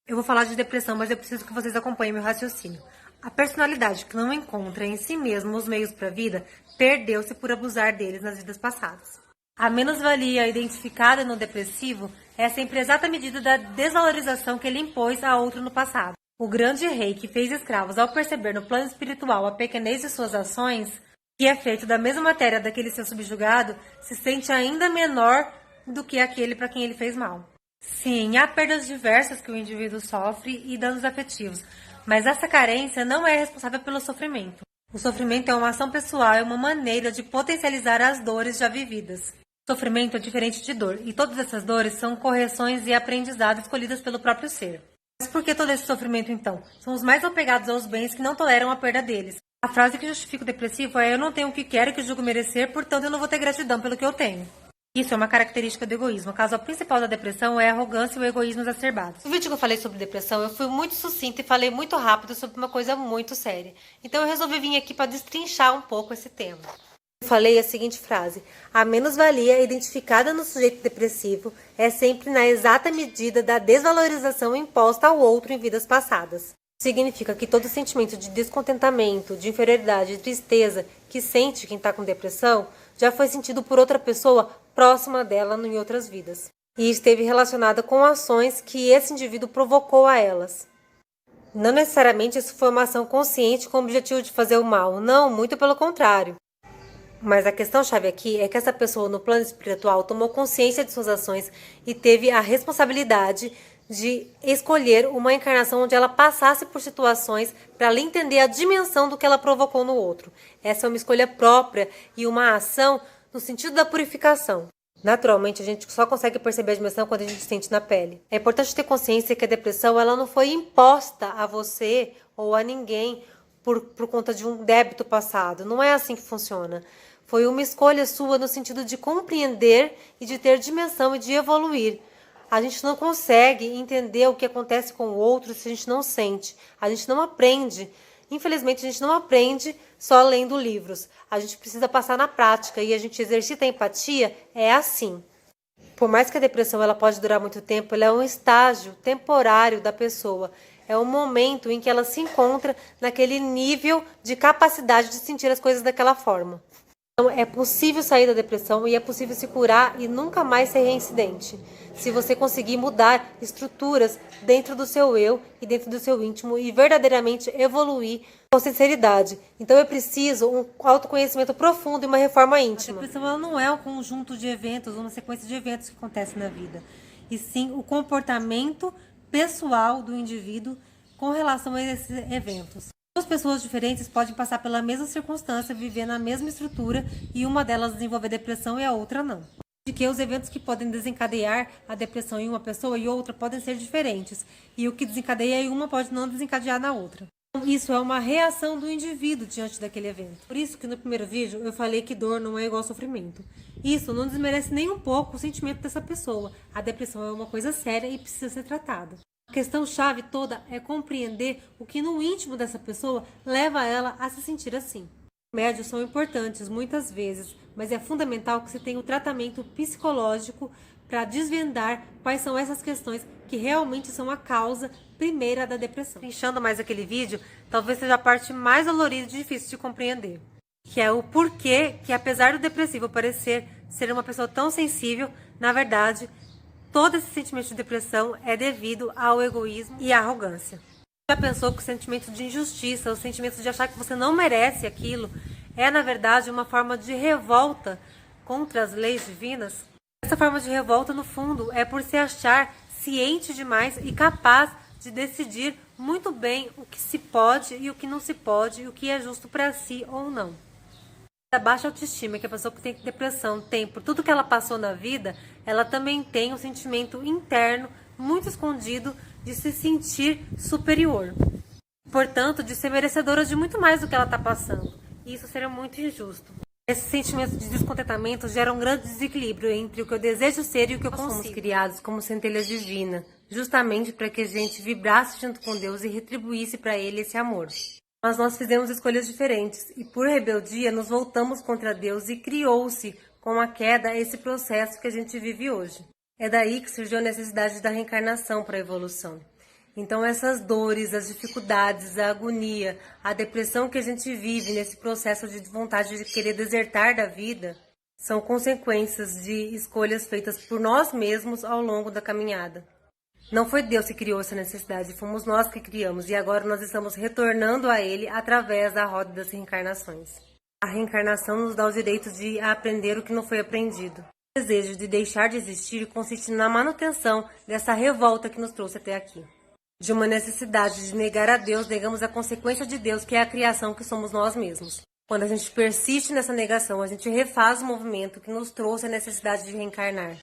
Eu vou falar de depressão, mas eu preciso que vocês acompanhem meu raciocínio. A personalidade que não encontra em si mesmo os meios para a vida perdeu-se por abusar deles nas vidas passadas. A menos-valia identificada no depressivo é sempre a exata medida da desvalorização que ele impôs a outro no passado. O grande rei que fez escravos, ao perceber no plano espiritual a pequenez de suas ações, que é feito da mesma matéria daquele seu subjugado, se sente ainda menor do que aquele para quem ele fez mal. Sim, há perdas diversas que o indivíduo sofre e danos afetivos, mas essa carência não é responsável pelo sofrimento. O sofrimento é uma ação pessoal, é uma maneira de potencializar as dores já vividas. O sofrimento é diferente de dor, e todas essas dores são correções e aprendizados escolhidas pelo próprio ser. Mas por que todo esse sofrimento, então? São os mais apegados aos bens que não toleram a perda deles. A frase que justifica o depressivo é: eu não tenho o que quero e que julgo merecer, portanto eu não vou ter gratidão pelo que eu tenho. Isso é uma característica do egoísmo. A causa principal da depressão é a arrogância e o egoísmo exacerbados. No vídeo que eu falei sobre depressão, eu fui muito sucinta e falei muito rápido sobre uma coisa muito séria. Então eu resolvi vir aqui para destrinchar um pouco esse tema. Eu falei a seguinte frase: a menos-valia identificada no sujeito depressivo é sempre na exata medida da desvalorização imposta ao outro em vidas passadas. Significa que todo sentimento de descontentamento, de inferioridade, de tristeza que sente quem está com depressão já foi sentido por outra pessoa próxima dela em outras vidas, e esteve relacionada com ações que esse indivíduo provocou a elas. Não necessariamente isso foi uma ação consciente com o objetivo de fazer o mal, não, muito pelo contrário. Mas a questão-chave aqui é que essa pessoa no plano espiritual tomou consciência de suas ações e teve a responsabilidade de escolher uma encarnação onde ela passasse por situações para ela entender a dimensão do que ela provocou no outro. Essa é uma escolha própria e uma ação no sentido da purificação. Naturalmente, a gente só consegue perceber a dimensão quando a gente sente na pele. É importante ter consciência que a depressão ela não foi imposta a você ou a ninguém por conta de um débito passado. Não é assim que funciona. Foi uma escolha sua no sentido de compreender e de ter dimensão e de evoluir. A gente não consegue entender o que acontece com o outro se a gente não sente. A gente não aprende. Infelizmente, a gente não aprende só lendo livros. A gente precisa passar na prática e a gente exercita a empatia. É assim. Por mais que a depressão ela pode durar muito tempo, ela é um estágio temporário da pessoa. É um momento em que ela se encontra naquele nível de capacidade de sentir as coisas daquela forma. Então, é possível sair da depressão e é possível se curar e nunca mais ser reincidente. Se você conseguir mudar estruturas dentro do seu eu e dentro do seu íntimo e verdadeiramente evoluir com sinceridade. Então é preciso um autoconhecimento profundo e uma reforma íntima. A depressão ela não é um conjunto de eventos, uma sequência de eventos que acontecem na vida. E sim o comportamento pessoal do indivíduo com relação a esses eventos. Duas pessoas diferentes podem passar pela mesma circunstância, viver na mesma estrutura e uma delas desenvolver depressão e a outra não. De que os eventos que podem desencadear a depressão em uma pessoa e outra podem ser diferentes, e o que desencadeia em uma pode não desencadear na outra. Isso é uma reação do indivíduo diante daquele evento. Por isso que no primeiro vídeo eu falei que dor não é igual sofrimento. Isso não desmerece nem um pouco o sentimento dessa pessoa. A depressão é uma coisa séria e precisa ser tratada. A questão-chave toda é compreender o que no íntimo dessa pessoa leva ela a se sentir assim. Remédios são importantes muitas vezes, mas é fundamental que se tenha o tratamento psicológico para desvendar quais são essas questões que realmente são a causa primeira da depressão. Trinchando mais aquele vídeo, talvez seja a parte mais dolorida e difícil de compreender, que é o porquê que, apesar do depressivo parecer ser uma pessoa tão sensível, na verdade, todo esse sentimento de depressão é devido ao egoísmo e à arrogância. Já pensou que o sentimento de injustiça, o sentimento de achar que você não merece aquilo, é na verdade uma forma de revolta contra as leis divinas? Essa forma de revolta, no fundo, é por se achar ciente demais e capaz de decidir muito bem o que se pode e o que não se pode, e o que é justo para si ou não. A baixa autoestima que a pessoa que tem depressão tem por tudo que ela passou na vida, ela também tem um sentimento interno muito escondido de se sentir superior. Portanto, de ser merecedora de muito mais do que ela está passando. E isso seria muito injusto. Esse sentimento de descontentamento gera um grande desequilíbrio entre o que eu desejo ser e o que eu consigo. Nós fomos criados como centelha divina, justamente para que a gente vibrasse junto com Deus e retribuísse para Ele esse amor. Mas nós fizemos escolhas diferentes e por rebeldia nos voltamos contra Deus e criou-se com a queda esse processo que a gente vive hoje. É daí que surgiu a necessidade da reencarnação para a evolução. Então essas dores, as dificuldades, a agonia, a depressão que a gente vive nesse processo de vontade de querer desertar da vida, são consequências de escolhas feitas por nós mesmos ao longo da caminhada. Não foi Deus que criou essa necessidade, fomos nós que criamos e agora nós estamos retornando a Ele através da roda das reencarnações. A reencarnação nos dá o direito de aprender o que não foi aprendido. O desejo de deixar de existir consiste na manutenção dessa revolta que nos trouxe até aqui. De uma necessidade de negar a Deus, negamos a consequência de Deus, que é a criação que somos nós mesmos. Quando a gente persiste nessa negação, a gente refaz o movimento que nos trouxe a necessidade de reencarnar.